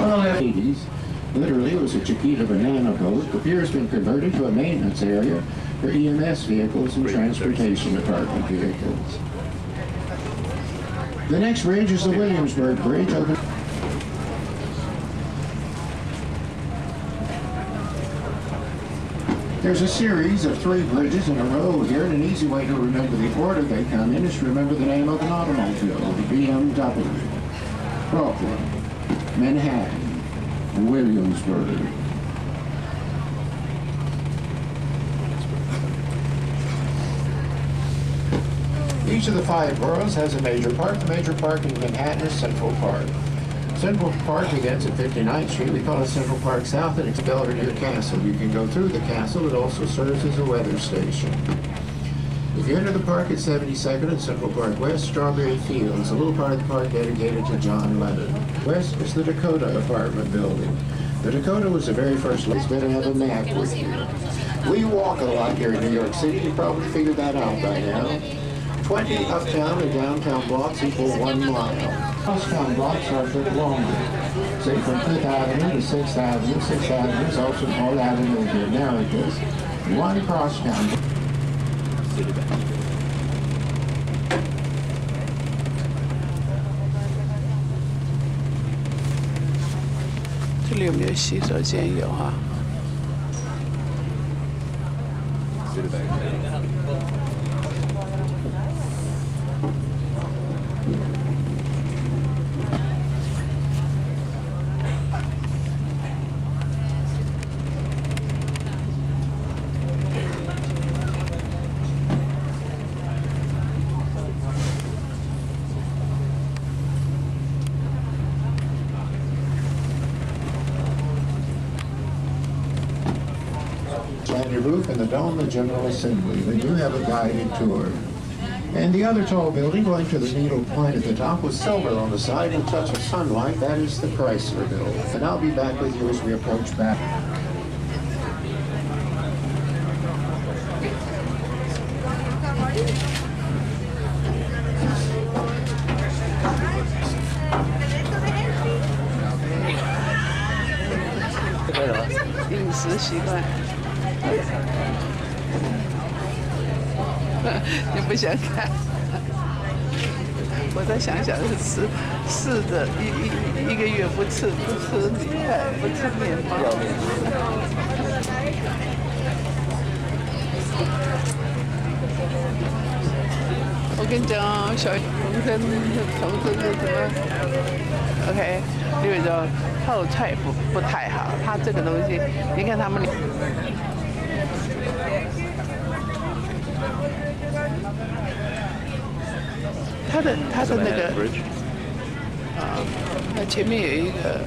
Well, in the 80s, literally it was a Chiquita banana boat. The pier has been converted to a maintenance area for EMS vehicles and transportation department vehicles. The next bridge is the Williamsburg Bridge. There's a series of 3 bridges in a row here, and an easy way to remember the order they come in is to remember the name of an automobile, the BMW, Brooklyn, Manhattan, Williamsburg. Each of the 5 boroughs has a major park. The major park in Manhattan is Central Park. Central Park begins at 59th Street. We call it Central Park South, and it's Belvedere Castle. You can go through the castle. It also serves as a weather station. If you enter the park at 72nd and Central Park West, Strawberry Fields, a little part of the park dedicated to John Lennon. West is the Dakota apartment building. The Dakota was the very first. It's better have a map with you. We walk a lot here in New York City. You probably figured that out by now. 20 uptown and downtown blocks equal 1 mile. Crosstown blocks are a bit longer. Say from 5th Avenue to 6th Avenue. 6th Avenue is also called Avenue of the Americas. 1 crosstown. 这里有没有洗手间？有哈。Landed roof and the dome of General Assembly. We do have a guided tour. And the other tall building going to the needle point at the top with silver on the side and touch of sunlight. That is the Chrysler Building. And I'll be back with you as we approach back.饮食习惯，你不想看？我再想想，试着一个月不吃米饭，不吃面包。我跟你讲哦，小同生是什么 ？OK， 例如说泡菜不太好，它这个东西，你看他们。它的那个那前面有一个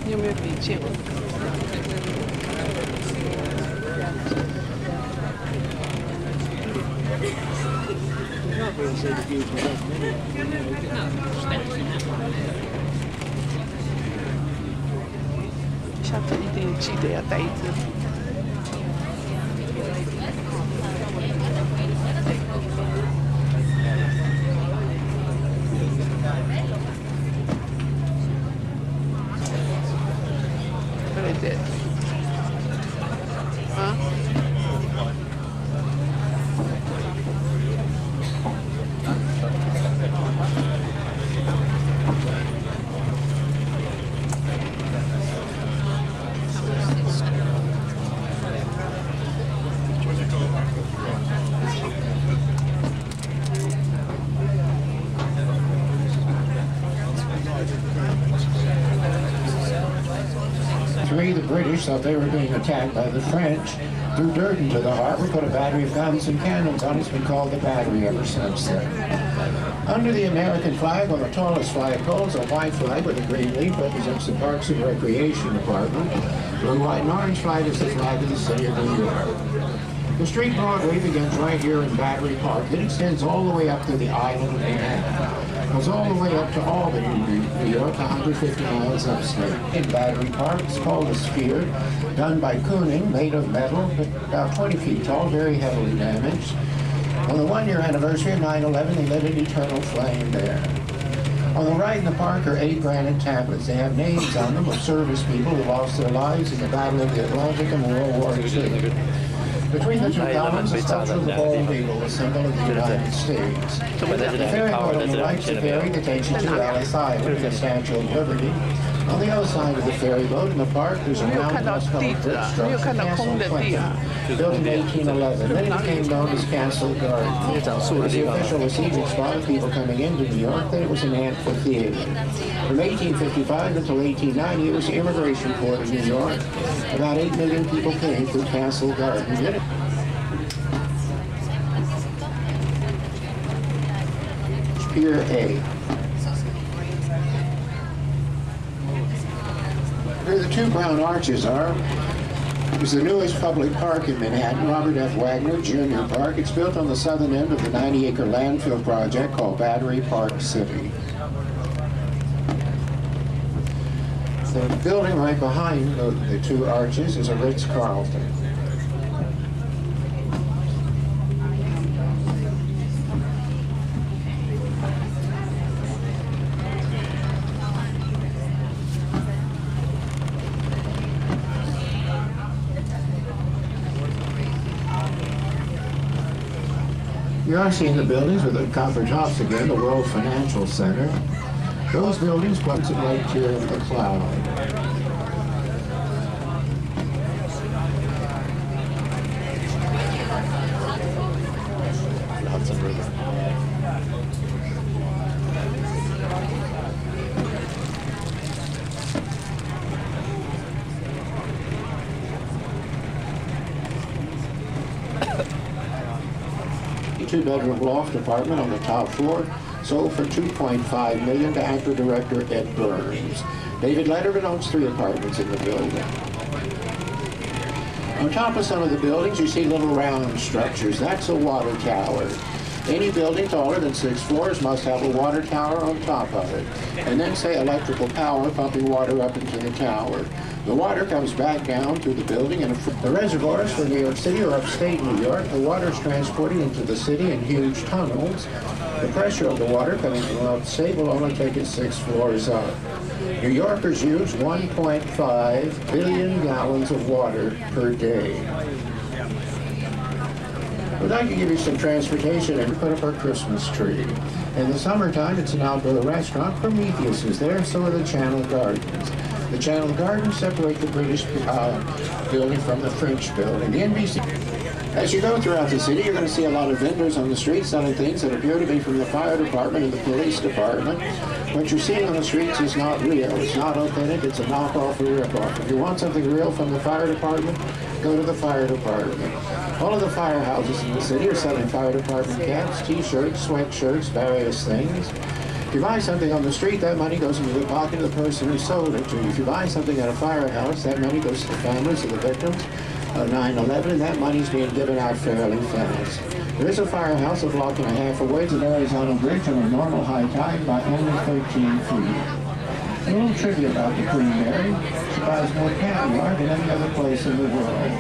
你有没有笔记？下次一定记得要带一支笔。1943, the British thought they were being attacked by the French, threw dirt into the harbor, put a battery of guns and cannons on it. It's been called the Battery ever since then. Under the American flag, on the tallest flagpole, is a white flag with a green leaf, represents the Parks and Recreation Department. Blue, white, and orange flag is the flag of the city of New York. The street Broadway begins right here in Battery Park. It extends all the way up to the island of Manhattan. It goes all the way up to Albany, New York, 150 miles upstate. In Battery Park, it's called a sphere, done by Kooning, made of metal, about 20 feet tall, very heavily damaged. On the one-year anniversary of 9/11, they lit an eternal flame there. On the right in the park are 8 granite tablets. They have names on them of service people who lost their lives in the Battle of the Atlantic and World War II. Between the two columns, the sculpture of the bald eagle, the symbol of the United States. The ferry boat on the right is a ferry that takes you to Ellis Island, the Statue of Liberty. On the other side of the ferry boat in the park, there's a roundhouse colored brick structure, Castle Clinton, built in 1811. Then it became known as Castle Garden. As the official receiving spot of people coming into New York, then it was an amphitheater. From 1855 until 1890, it was the immigration port of New York. About 8 million people came through Castle Garden. Pier A. Where the 2 brown arches are is the newest public park in Manhattan, Robert F. Wagner Jr. Park. It's built on the southern end of the 90-acre landfill project called Battery Park City. The building right behind the 2 arches is a Ritz-Carlton. You are seeing the buildings with the copper tops again, the World Financial Center. Those buildings plugs it right here in the cloud. Hudson River. Two-bedroom loft apartment on the top floor, sold for $2.5 million to actor director Ed Burns. David Letterman owns 3 apartments in the building. On top of some of the buildings, you see little round structures. That's a water tower. Any building taller than 6 floors must have a water tower on top of it, and then say electrical power pumping water up into the tower. The water comes back down to the building, and the reservoirs for New York City or upstate New York, the water is transported into the city in huge tunnels. The pressure of the water coming from upstate will only take it 6 floors up. New Yorkers use 1.5 billion gallons of water per day. We'd like to give you some transportation and put up our Christmas tree. In the summertime, it's an outdoor restaurant. Prometheus is there, so are the Channel Gardens. The Channel Gardens separate the British building from the French building. The NBC. As you go throughout the city, you're going to see a lot of vendors on the street selling things that appear to be from the fire department and the police department. What you're seeing on the streets is not real. It's not authentic. It's a knockoff or rip-off. If you want something real from the fire department, go to the fire department. All of the firehouses in the city are selling fire department caps, t-shirts, sweatshirts, various things. If you buy something on the street, that money goes into the pocket of the person who sold it to you. If you buy something at a firehouse, that money goes to the families of the victims of 9/11, and that money's being given out fairly fast. There is a firehouse a block and a half away. It's an Arizona bridge on a normal high tide by only 13 feet. A little trivia about the Queen Mary. She buys more caviar than any other place in the world.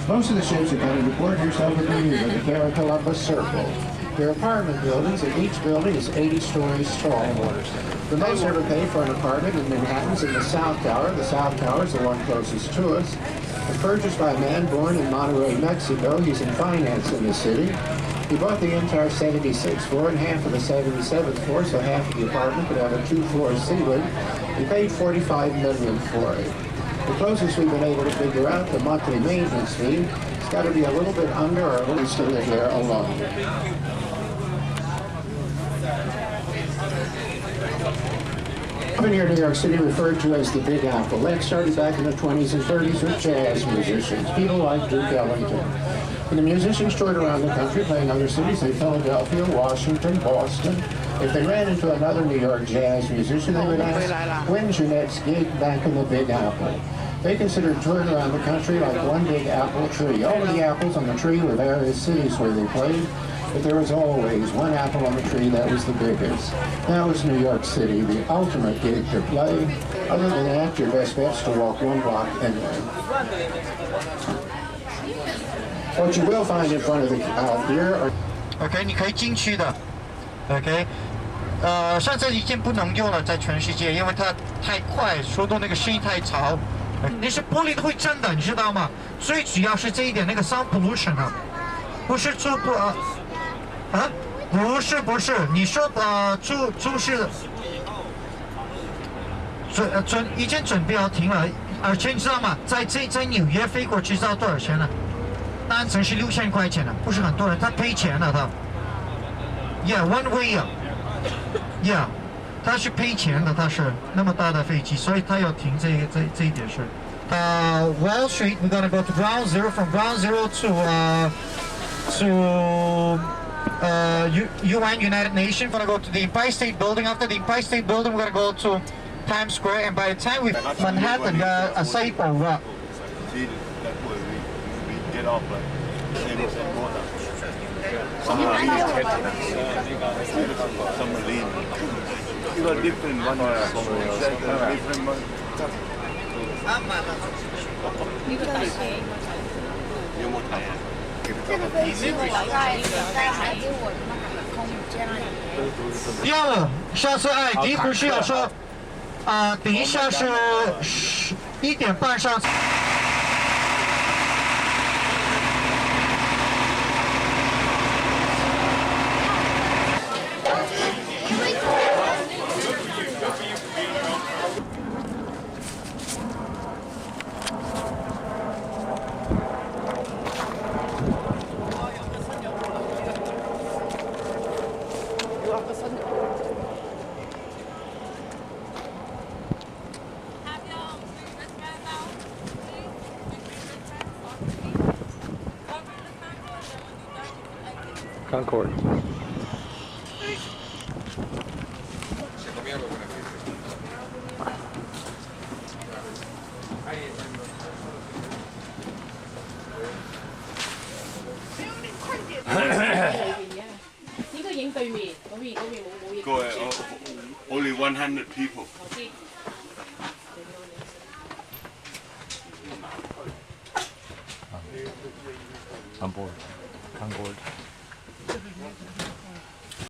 Most of the ships that come into port here stop at Bermuda, the Caracalla Circle. They're apartment buildings, and each building is 80 stories tall. The most ever paid for an apartment in Manhattan's in the South Tower. The South Tower is the one closest to us. It's purchased by a man born in Monterrey, Mexico. He's in finance in the city. He bought the entire 76th floor and half of the 77th floor, so half of the apartment could have a 2-floor ceiling. He paid $45 million for it. The closest we've been able to figure out the monthly maintenance fee, it's got to be a little bit under or at least to live there alone. Often here in New York City referred to as the Big Apple. That started back in the 20s and 30s with jazz musicians, people like Duke Ellington. And the musicians toured around the country playing other cities like Philadelphia, Washington, Boston. If they ran into another New York jazz musician, they would ask, when's your next gig back in the Big Apple? They considered touring around the country like one big apple tree. All of the apples on the tree were various cities where they played, but there was always one apple on the tree that was the biggest. That was New York City, the ultimate gig to play. Other than that, your best bet's to walk one block anyway. What you will find in front of the beer are OK， 你可以进去的。OK， 像这已经不能用了，在全世界，因为它太快，说到那个声音太吵。那是玻璃会震的，你知道吗？最主要是这一点，那个 sound pollution 啊，不是不是，你说就是已经准备要停了，而且你知道吗？在纽约飞过去知道多少钱呢？单程是6000块钱的，不是很多人，他赔钱了他。Yeah, one way 啊。Yeah。他是赔钱的，他是那么大的飞机，所以他要停这一点是。Wall Street, we're gonna go to Ground Zero. From Ground Zero to UN, United Nations. We're gonna go to the Empire State Building. After the Empire State Building, we're gonna go to Times Square. And by the time we Manhattan, sa ipo ra. See, that's where we get off like same border. Some marine. You got different one. Different one.第二个，下次迪不是要说，等一下是11点半上。Concord. Go only 100 people. On board. Concord.